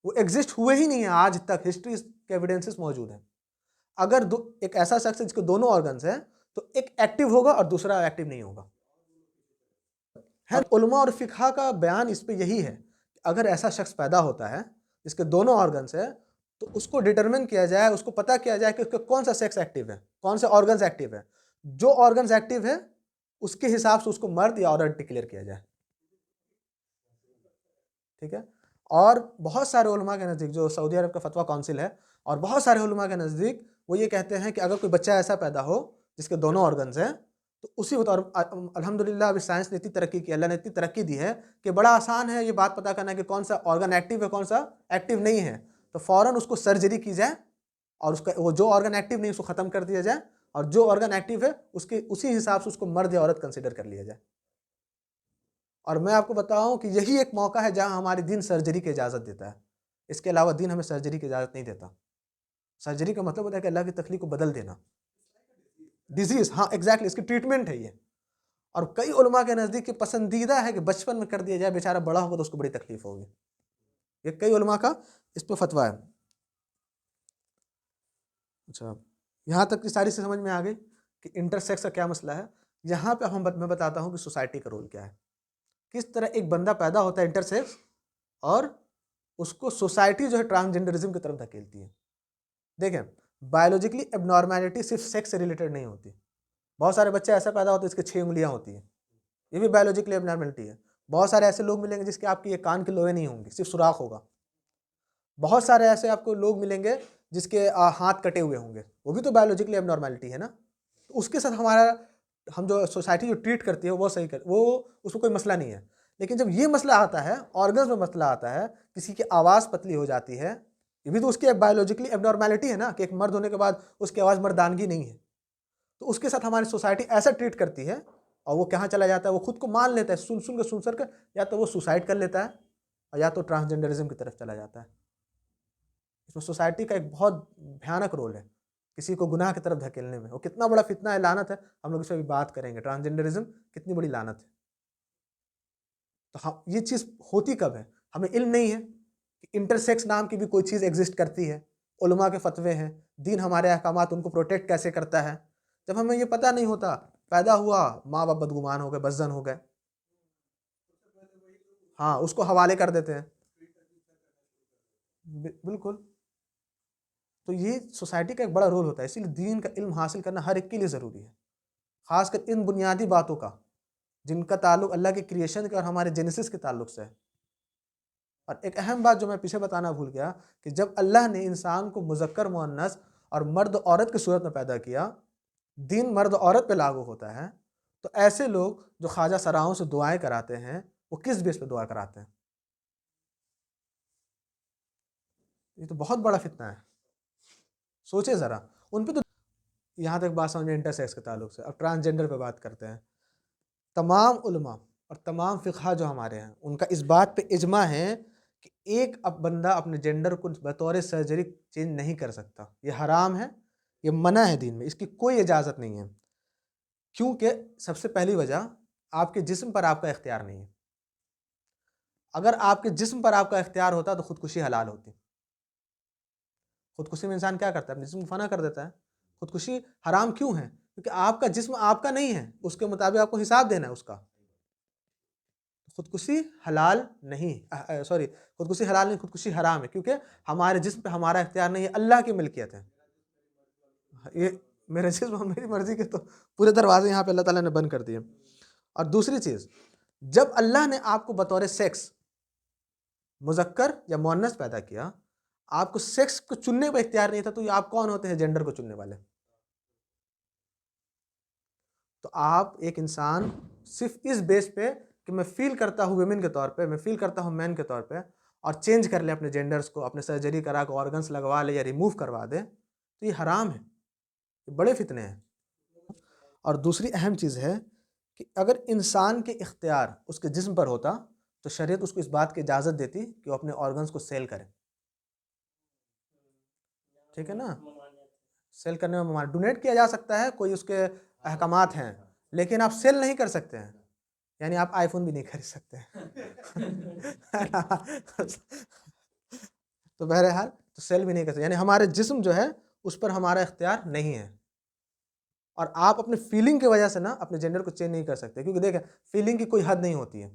وہ ایگزسٹ ہوئے ہی نہیں ہیں آج تک, ہسٹری کے ایویڈنسز موجود ہیں. اگر ایک ایسا شخص ہے جس کے دونوں آرگنز ہیں تو ایک ایکٹیو ہوگا اور دوسرا ایکٹیو نہیں ہوگا. علماء اور فقہ کا بیان اس پہ یہی ہے کہ اگر ایسا شخص پیدا ہوتا ہے جس کے دونوں آرگنز ہیں تو اس کو ڈیٹرمن کیا جائے, اس کو پتا کیا جائے کہ اس کا کون سا سیکس ایکٹیو ہے, کون سے آرگنز ایکٹیو ہے. جو آرگنز ایکٹیو ہے اس کے حساب سے اس کو مرد یا عورت ڈکلیئر کیا جائے. ٹھیک ہے. اور بہت سارے علماء کے نزدیک, جو سعودی عرب کا فتویٰ کونسل ہے, اور بہت سارے علماء کے نزدیک وہ یہ کہتے ہیں کہ اگر کوئی بچہ ایسا پیدا ہو جس کے دونوں آرگنز ہیں تو اسی طور الحمدللہ ابھی سائنس نے اتنی ترقی کی, اللہ نے اتنی ترقی دی ہے کہ بڑا آسان ہے یہ بات پتہ کرنا کہ کون سا آرگن ایکٹیو ہے کون سا ایکٹیو نہیں ہے. تو فوراً اس کو سرجری کی جائے اور اس کا وہ جو آرگن ایکٹیو نہیں اس کو ختم کر دیا جائے, اور جو آرگن ایکٹیو ہے اس کے اسی حساب سے اس کو مرد یا عورت کنسیڈر کر لیا جائے. اور میں آپ کو بتاؤں کہ یہی ایک موقع ہے جہاں ہماری دین سرجری کی اجازت دیتا ہے. اس کے علاوہ دین ہمیں سرجری کی اجازت نہیں دیتا. سرجری کا مطلب ہوتا ہے کہ اللہ کی تخلیق کو بدل دینا, ڈیزیز, ہاں ایگزیکٹلی, اس کی ٹریٹمنٹ ہے یہ. اور کئی علماء کے نزدیک پسندیدہ ہے کہ بچپن میں کر دیا جائے, بیچارہ بڑا ہوگا تو اس کو بڑی تکلیف ہوگی. یہ کئی علماء کا اس پہ فتویٰ ہے. اچھا, یہاں تک کی ساری سے سمجھ میں آ گئی کہ انٹرسیکس کا کیا مسئلہ ہے. یہاں پہ میں بتاتا ہوں کہ سوسائٹی کا رول کیا ہے. کس طرح ایک بندہ پیدا ہوتا ہے انٹرسیکس اور اس کو سوسائٹی جو ہے ٹرانسجنڈرزم کی طرف دھکیلتی ہے. دیکھیں, بایولوجیکلی اب نارمیلٹی صرف سیکس سے ریلیٹڈ نہیں ہوتی. بہت سارے بچے ایسا پیدا ہوتے ہیں اس کے 6 انگلیاں ہوتی ہیں, یہ بھی بایولوجیکلی اب نارمیلٹی ہے. بہت سارے ایسے لوگ ملیں گے جس کے آپ کی یہ کان کے لوہے نہیں ہوں گے, صرف سوراخ ہوگا. بہت سارے ایسے آپ کو لوگ ملیں گے جس کے ہاتھ کٹے ہوئے ہوں گے, وہ بھی تو بایولوجیکلی اب نارمیلٹی ہے نا. تو اس کے ساتھ ہم جو سوسائٹی جو ٹریٹ کرتی ہے وہ صحیح وہ اس کو کوئی مسئلہ نہیں ہے. لیکن جب یہ مسئلہ آتا ہے, آرگنز میں مسئلہ آتا ہے, کسی کی آواز پتلی ہو جاتی ہے, یہ بھی تو اس کی بایولوجیکلی اب نارمیلٹی ہے نا کہ ایک مرد ہونے کے بعد اس کی آواز مردانگی نہیں ہے. تو اس کے ساتھ ہماری سوسائٹی ایسا ٹریٹ کرتی ہے, اور وہ کہاں چلا جاتا ہے, وہ خود کو مان لیتا ہے, سن کر یا تو وہ سوسائڈ کر لیتا ہے اور یا تو ٹرانسجنڈرزم کی طرف چلا جاتا ہے. اس میں سوسائٹی کا ایک بہت بھیانک رول ہے کسی کو گناہ کی طرف دھکیلنے میں. وہ کتنا بڑا فتنہ ہے, لعنت ہے, ہم لوگ اس پہ بھی بات کریں گے. ٹرانسجنڈرزم کتنی بڑی لعنت ہے. تو یہ چیز ہوتی کب ہے, ہمیں علم نہیں ہے کہ انٹرسیکس نام کی بھی کوئی چیز ایگزسٹ کرتی ہے. علماء کے فتوے ہیں, دین ہمارے احکامات ان کو پروٹیکٹ کیسے کرتا ہے. جب ہمیں یہ پتہ نہیں ہوتا, پیدا ہوا, ماں باپ بدگمان ہو گئے, بدزن ہو گئے, ہاں اس کو حوالے کر دیتے ہیں. بالکل. تو یہ سوسائٹی کا ایک بڑا رول ہوتا ہے. اسی لیے دین کا علم حاصل کرنا ہر ایک کے لیے ضروری ہے, خاص کر ان بنیادی باتوں کا جن کا تعلق اللہ کے کریشن کے اور ہمارے جینیسس کے تعلق سے ہے. اور ایک اہم بات جو میں پیچھے بتانا بھول گیا, کہ جب اللہ نے انسان کو مذکر مؤنث اور مرد عورت کی صورت میں پیدا کیا, دین مرد عورت پہ لاگو ہوتا ہے. تو ایسے لوگ جو خواجہ سراؤں سے دعائیں کراتے ہیں, وہ کس بیس پہ دعا کراتے ہیں؟ یہ تو بہت بڑا فتنہ ہے, سوچے ذرا. ان پہ تو یہاں تک بات سمجھ میں انٹرسیکس کے تعلق سے. اب ٹرانسجنڈر پہ بات کرتے ہیں. تمام علماء اور تمام فقہ جو ہمارے ہیں, ان کا اس بات پہ اجماع ہے کہ ایک بندہ اپنے جینڈر کو بطور سرجری چینج نہیں کر سکتا. یہ حرام ہے, یہ منع ہے دین میں, اس کی کوئی اجازت نہیں ہے. کیونکہ سب سے پہلی وجہ, آپ کے جسم پر آپ کا اختیار نہیں ہے. اگر آپ کے جسم پر آپ کا اختیار ہوتا تو خودکشی حلال ہوتی. خودکشی میں انسان کیا کرتا ہے, اپنے جسم کو فنا کر دیتا ہے. خودکشی حرام کیوں ہے؟ کیونکہ آپ کا جسم آپ کا نہیں ہے, اس کے مطابق آپ کو حساب دینا ہے اس کا. خودکشی حلال نہیں, خودکشی حلال نہیں, خودکشی حرام ہے, کیونکہ ہمارے جسم پہ ہمارا اختیار نہیں ہے, اللہ کی ملکیت ہے. یہ میرا جسم میری مرضی کے, تو پورے دروازے یہاں پہ اللہ تعالیٰ نے بند کر دیے. اور دوسری چیز, جب اللہ نے آپ کو بطور سیکس مذکر یا مؤنث پیدا کیا, آپ کو سیکس کو چننے کا اختیار نہیں تھا, تو یہ آپ کون ہوتے ہیں جینڈر کو چننے والے؟ تو آپ ایک انسان صرف اس بیس پہ کہ میں فیل کرتا ہوں ویمن کے طور پہ, میں فیل کرتا ہوں مین کے طور پہ, اور چینج کر لے اپنے جینڈرز کو, اپنے سرجری کرا کے آرگنس لگوا لے یا ریموو کروا دے, تو یہ حرام ہے, یہ بڑے فتنے ہیں. اور دوسری اہم چیز ہے کہ اگر انسان کے اختیار اس کے جسم پر ہوتا تو شریعت اس کو اس بات کی اجازت دیتی کہ وہ اپنے آرگنس کو سیل کرے. ٹھیک ہے نا، سیل کرنے میں ممانعت. ڈونیٹ کیا جا سکتا ہے، کوئی اس کے احکامات ہیں، لیکن آپ سیل نہیں کر سکتے ہیں. یعنی آپ آئی فون بھی نہیں خرید سکتے تو بہرحال تو سیل بھی نہیں کر سکتے. یعنی ہمارے جسم جو ہے اس پر ہمارا اختیار نہیں ہے. اور آپ اپنے فیلنگ کی وجہ سے نا اپنے جینڈر کو چینج نہیں کر سکتے، کیونکہ دیکھیں فیلنگ کی کوئی حد نہیں ہوتی ہے،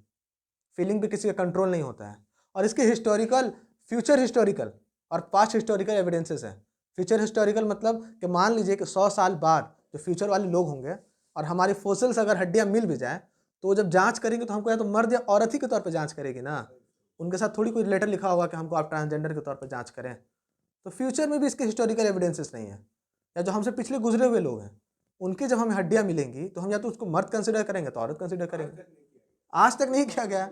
فیلنگ پہ کسی کا کنٹرول نہیں ہوتا ہے. اور اس کے ہسٹوریکل، فیوچر ہسٹوریکل اور پاسٹ ہسٹوریکل ایویڈنسز ہیں. فیوچر ہسٹوریکل مطلب کہ مان لیجئے کہ 100 سال بعد جو فیوچر والے لوگ ہوں گے اور ہماری فوسلز اگر ہڈیاں مل بھی جائیں تو وہ جب جانچ کریں گے تو ہم کو یا تو مرد یا عورت ہی کے طور پہ جانچ کرے گی نا. ان کے ساتھ تھوڑی کوئی لیٹر لکھا ہوگا کہ ہم کو آپ ٹرانسجینڈر کے طور پہ جانچ کریں. تو فیوچر میں بھی اس کے ہسٹوریکل ایویڈنسز نہیں ہیں. یا جو ہم سے پچھلے گزرے ہوئے لوگ ہیں ان کی جب ہمیں ہڈیاں ملیں گی تو ہم یا تو اس کو مرد کنسیڈر کریں گے تو عورت کنسیڈر کریں گے. آج تک نہیں کیا گیا.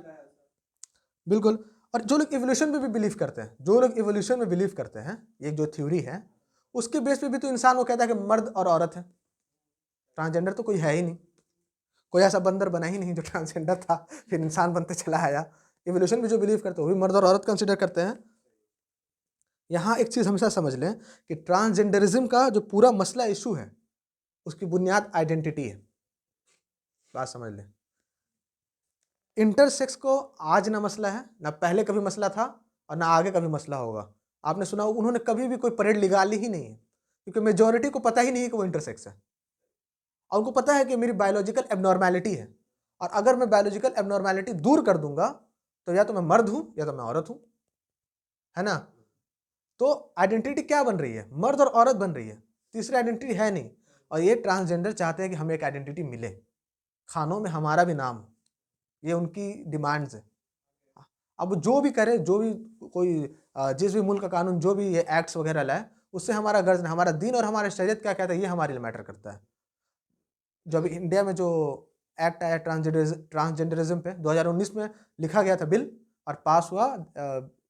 بالکل. اور جو لوگ ایولیوشن میں بھی بلیو کرتے ہیں، جو لوگ ایولیوشن میں بلیو کرتے ہیں، ایک جو تھیوری ہے اس کے بیس پہ بھی تو انسان وہ کہتا ہے کہ مرد اور عورت ہے. ٹرانسجینڈر تو کوئی ہے ہی نہیں، کوئی ایسا بندر بنا ہی نہیں جو ٹرانسجینڈر تھا پھر انسان بنتے چلا آیا. ایولیوشن بھی جو بلیو کرتے ہیں وہ بھی مرد اور عورت کنسیڈر کرتے ہیں. یہاں ایک چیز ہمیشہ سمجھ لیں کہ ٹرانسجینڈرزم کا جو پورا مسئلہ ایشو ہے اس کی بنیاد آئیڈینٹی ہے. بات سمجھ لیں. انٹرسیکس کو آج نہ مسئلہ ہے، نہ پہلے کبھی مسئلہ تھا اور نہ آگے کبھی مسئلہ ہوگا. آپ نے سنا انہوں نے کبھی بھی کوئی پریڈ نکالی ہی نہیں ہے، کیونکہ میجورٹی کو پتہ ہی نہیں ہے کہ وہ انٹرسیکس ہے. اور ان کو پتہ ہے کہ میری بایولوجیکل ایب نارمیلٹی ہے، اور اگر میں بایولوجیکل ایب نارمیلٹی دور کر دوں گا تو یا تو میں مرد ہوں یا تو میں عورت ہوں، ہے نا. تو آئیڈینٹی کیا بن رہی ہے؟ مرد اور عورت بن رہی ہے، تیسری آئیڈینٹی ہے نہیں. اور یہ ٹرانسجینڈر چاہتے ہیں کہ ہمیں ایک آئیڈینٹی ملے، کھانوں میں ہمارا بھی نام ہو. یہ ان کی ڈیمانڈز ہیں. اب جو بھی کرے، جو بھی کوئی جس بھی ملک کا قانون جو بھی یہ ایکٹس وغیرہ لائے اس سے ہمارا غرض نہیں. ہمارا دین اور ہمارا شریعت کیا کہتا ہے یہ ہمارے لیے میٹر کرتا ہے. جو ابھی انڈیا میں جو ایکٹ آیا ٹرانسجینڈرزم پہ 2019 میں لکھا گیا تھا بل اور پاس ہوا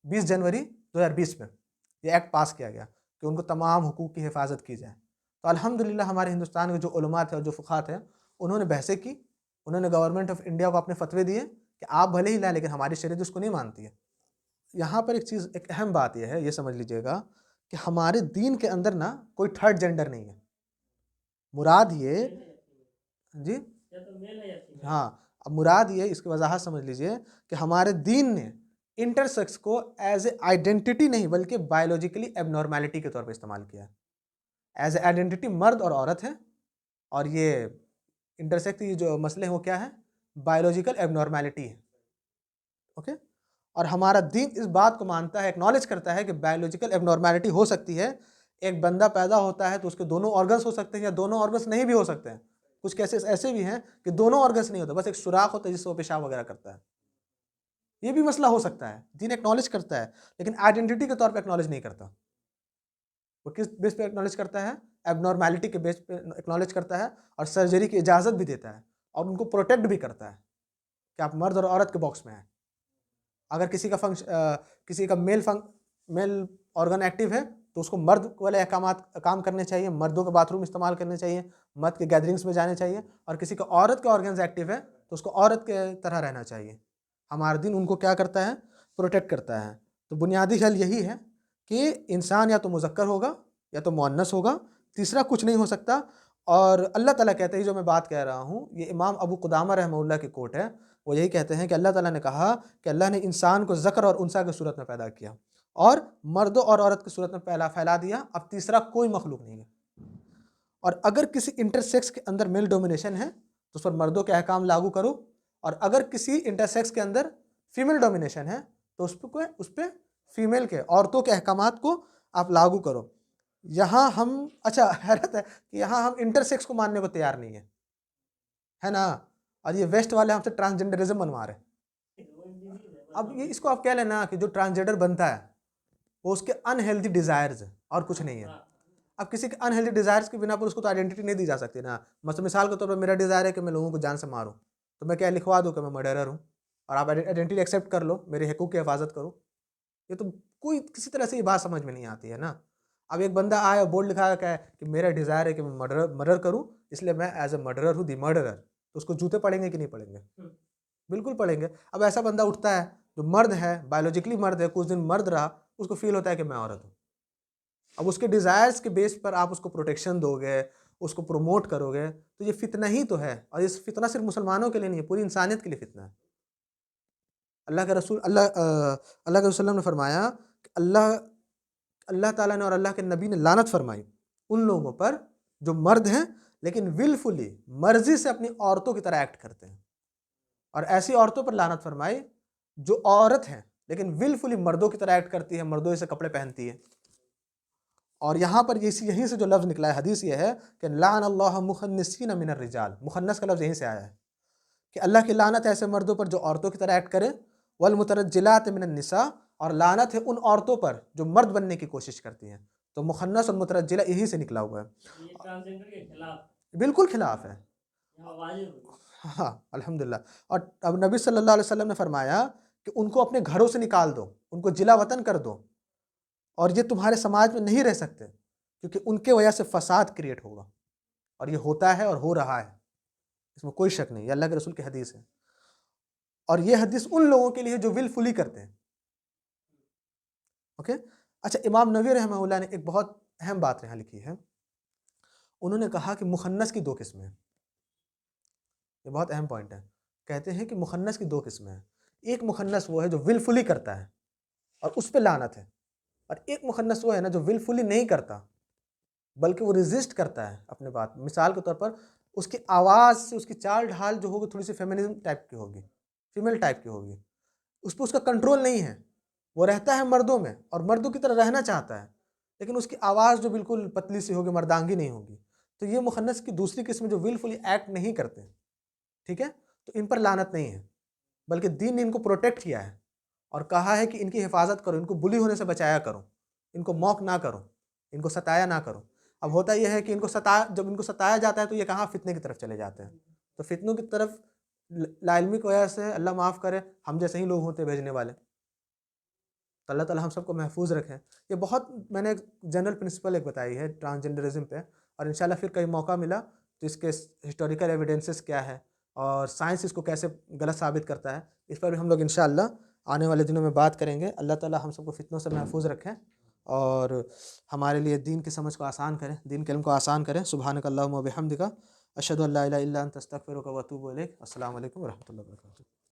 20 جنوری 2020 میں یہ ایکٹ پاس کیا گیا کہ ان کو تمام حقوق کی حفاظت کی جائے. تو الحمدللہ ہمارے ہندوستان کے جو علماء تھے اور جو فقہاء تھے انہوں نے بحثیں کی، انہوں نے گورنمنٹ آف انڈیا کو اپنے فتوے دیے کہ آپ بھلے ہی لائیں لیکن ہماری شریعت اس کو نہیں مانتی ہے. یہاں پر ایک چیز، ایک اہم بات یہ ہے، یہ سمجھ لیجئے گا کہ ہمارے دین کے اندر نا کوئی تھرڈ جینڈر نہیں ہے. مراد یہ جی ہاں، اب مراد یہ، اس کی وضاحت سمجھ لیجئے کہ ہمارے دین نے انٹرسیکس کو ایز اے آئیڈینٹی نہیں بلکہ بایولوجیکلی ایب نارمیلٹی کے طور پہ استعمال کیا ہے. ایز اے آئیڈینٹی مرد اور عورت ہے، اور یہ انٹرسیکس کی جو مسئلے ہیں وہ کیا ہے؟ بایولوجیکل ایب نارمیلٹی ہے. اوکے. اور ہمارا دین اس بات کو مانتا ہے، ایکنالج کرتا ہے کہ بایولوجیکل ایب نارمیلٹی ہو سکتی ہے. ایک بندہ پیدا ہوتا ہے تو اس کے دونوں آرگنس ہو سکتے ہیں یا دونوں آرگنس نہیں بھی ہو سکتے ہیں. کچھ کیسز ایسے بھی ہیں کہ دونوں آرگنس نہیں ہوتے، بس ایک سوراخ ہوتا ہے جس سے وہ پیشاب وغیرہ کرتا ہے. یہ بھی مسئلہ ہو سکتا ہے، دین ایکنالج کرتا ہے لیکن آئیڈینٹی کے طور پہ ایکنالج نہیں کرتا. وہ کس بیس پہ ایکنالج کرتا ہے؟ ایب نارمیلٹی کے بیس پہ ایکنالج کرتا ہے، اور سرجری کی اجازت بھی دیتا ہے اور ان کو پروٹیکٹ بھی کرتا ہے کہ آپ مرد اور عورت کے باکس میں ہیں. اگر کسی کا میل آرگن ایکٹیو ہے تو اس کو مرد والے احکامات کام کرنے چاہیے، مردوں کے باتھ روم استعمال کرنے چاہیے، مرد کے گیدرنگس میں جانے چاہیے. اور کسی کا عورت کے آرگنز ایکٹیو ہے تو اس کو عورت کے طرح رہنا چاہیے. ہمارا دین ان کو کیا کرتا ہے؟ پروٹیکٹ کرتا ہے. تو بنیادی حل یہی ہے کہ انسان یا تو مذکر ہوگا یا تو مؤنث ہوگا، تیسرا کچھ نہیں ہو سکتا. اور اللہ تعالیٰ کہتے ہیں، جو میں بات کہہ رہا ہوں یہ امام ابو قدامہ رحمہ اللہ کی کوٹ ہے، وہ یہی کہتے ہیں کہ اللہ تعالیٰ نے کہا کہ اللہ نے انسان کو ذکر اور انثیٰ کی صورت میں پیدا کیا اور مردوں اور عورت کی صورت میں پھیلا دیا. اب تیسرا کوئی مخلوق نہیں ہے. اور اگر کسی انٹرسیکس کے اندر میل ڈومینیشن ہے تو اس پر مردوں کے احکام لاگو کرو، اور اگر کسی انٹرسیکس کے اندر فیمیل ڈومینیشن ہے تو اس پہ فیمیل کے، عورتوں کے احکامات کو آپ لاگو کرو. یہاں ہم حیرت ہے کہ یہاں ہم انٹرسیکس کو ماننے کو تیار نہیں ہے نا. اور یہ ویسٹ والے ہم سے ٹرانسجینڈرزم بنوا رہے ہیں. اب یہ اس کو آپ کہہ لینا کہ جو ٹرانسجینڈر بنتا ہے وہ اس کے انہیلدی ڈیزائرز ہیں اور کچھ نہیں ہے. اب کسی کے انہیلدی ڈیزائرز کی بنا پر اس کو تو آئیڈینٹی نہیں دی جا سکتی نا. مثال کے طور پر میرا ڈیزائر ہے کہ میں لوگوں کو جان سے ماروں، تو میں کیا لکھوا دوں کہ میں مرڈرر ہوں، اور آپ آئیڈینٹی ایکسیپٹ کر لو، میرے حقوق کی حفاظت کرو. یہ تو کوئی کسی طرح سے یہ بات سمجھ میں نہیں آتی ہے نا. اب ایک بندہ آیا بورڈ لکھا کہ میرا ڈیزائر ہے کہ میں مرڈر کروں، اس لیے میں ایز اے مرڈرر ہوں، دی مرڈرر. تو اس کو جوتے پڑیں گے کہ نہیں پڑیں گے؟ بالکل پڑیں گے. اب ایسا بندہ اٹھتا ہے جو مرد ہے، بایولوجیکلی مرد ہے، کچھ دن مرد رہا، اس کو فیل ہوتا ہے کہ میں عورت ہوں. اب اس کے ڈیزائرز کے بیس پر آپ اس کو پروٹیکشن دو گے، اس کو پروموٹ کرو گے، تو یہ فتنہ ہی تو ہے، اور یہ فتنہ صرف مسلمانوں کے لیے نہیں ہے، پوری انسانیت کے لیے فتنہ ہے۔ اللہ کے رسول اللہ کے وسلم نے فرمایا کہ اللہ تعالیٰ نے اور اللہ کے نبی نے لعنت فرمائی ان لوگوں پر جو مرد ہیں لیکن willfully مرضی سے اپنی عورتوں کی طرح ایکٹ کرتے ہیں، اور ایسی عورتوں پر لعنت فرمائی جو عورت ہیں لیکن willfully مردوں کی طرح ایکٹ کرتی ہے، مردوں سے کپڑے پہنتی ہے۔ اور یہاں پر یہیں سے جو لفظ نکلا ہے، حدیث یہ ہے کہ لعن اللہ مخنثین من الرجال، مخنث کا لفظ یہیں سے آیا ہے کہ اللہ کی لعنت ہے ایسے مردوں پر جو عورتوں کی طرح ایکٹ کرے، والمترجلات من النساء، اور لعنت ہے ان عورتوں پر جو مرد بننے کی کوشش کرتی ہیں۔ تو مخنث اور مترجلہ یہیں سے نکلا ہوا ہے، بالکل خلاف ہے۔ ہاں الحمدللہ۔ اور اب نبی صلی اللہ علیہ وسلم نے فرمایا کہ ان کو اپنے گھروں سے نکال دو، ان کو جلا وطن کر دو، اور یہ تمہارے سماج میں نہیں رہ سکتے، کیونکہ ان کے وجہ سے فساد کریٹ ہوگا، اور یہ ہوتا ہے اور ہو رہا ہے، اس میں کوئی شک نہیں، یہ اللہ کے رسول کی حدیث ہے۔ اور یہ حدیث ان لوگوں کے لیے جو willfully کرتے ہیں۔ اوکے، اچھا، امام نووی رحمہ اللہ نے ایک بہت اہم بات یہاں لکھی ہے، انہوں نے کہا کہ مخنث کی دو قسمیں ہیں، یہ بہت اہم پوائنٹ ہے۔ کہتے ہیں کہ مخنث کی دو قسمیں ہیں، ایک مخنث وہ ہے جو willfully کرتا ہے اور اس پہ لعنت ہے، اور ایک مخنث وہ ہے نا جو willfully نہیں کرتا بلکہ وہ ریزسٹ کرتا ہے اپنے بات۔ مثال کے طور پر اس کی آواز سے اس کی چال ڈھال جو ہوگی تھوڑی سی فیمنزم ٹائپ کی ہوگی، فیمیل ٹائپ کی ہوگی، اس پہ اس کا کنٹرول نہیں ہے، وہ رہتا ہے مردوں میں اور مردوں کی طرح رہنا چاہتا ہے، لیکن اس کی آواز جو بالکل پتلی سی ہوگی، مردانگی نہیں ہوگی، تو یہ مخنث کی دوسری قسم جو willfully ایکٹ نہیں کرتے، ٹھیک ہے، تو ان پر لعنت نہیں ہے، بلکہ دین نے ان کو پروٹیکٹ کیا ہے اور کہا ہے کہ ان کی حفاظت کرو، ان کو بلی ہونے سے بچایا کرو، ان کو موک نہ کرو، ان کو ستایا نہ کرو۔ اب ہوتا یہ ہے کہ جب ان کو ستایا جاتا ہے تو یہ کہاں فتنے کی طرف چلے جاتے ہیں، تو فتنوں کی طرف لا علمی کی وجہ سے اللہ معاف کرے ہم جیسے ہی لوگ ہوتے بھیجنے والے، تو اللہ تعالیٰ ہم سب کو محفوظ رکھیں۔ یہ بہت میں نے ایک جنرل پرنسپل ایک بتائی ہے ٹرانسجنڈرزم پہ، اور انشاءاللہ پھر کہیں موقع ملا تو اس کے ہسٹوریکل ایویڈنسز کیا ہے اور سائنس اس کو کیسے غلط ثابت کرتا ہے، اس پر بھی ہم لوگ انشاءاللہ آنے والے دنوں میں بات کریں گے۔ اللہ تعالیٰ ہم سب کو فتنوں سے محفوظ رکھیں اور ہمارے لیے دین کی سمجھ کو آسان کریں، دین کے علم کو آسان کریں۔ سبحانک اللہم و بحمدک، اشہدو ان لا الہ الا انت استغفرک و اتوب الیک۔ السلام علیکم و رحمۃ اللہ وبرکاتہ۔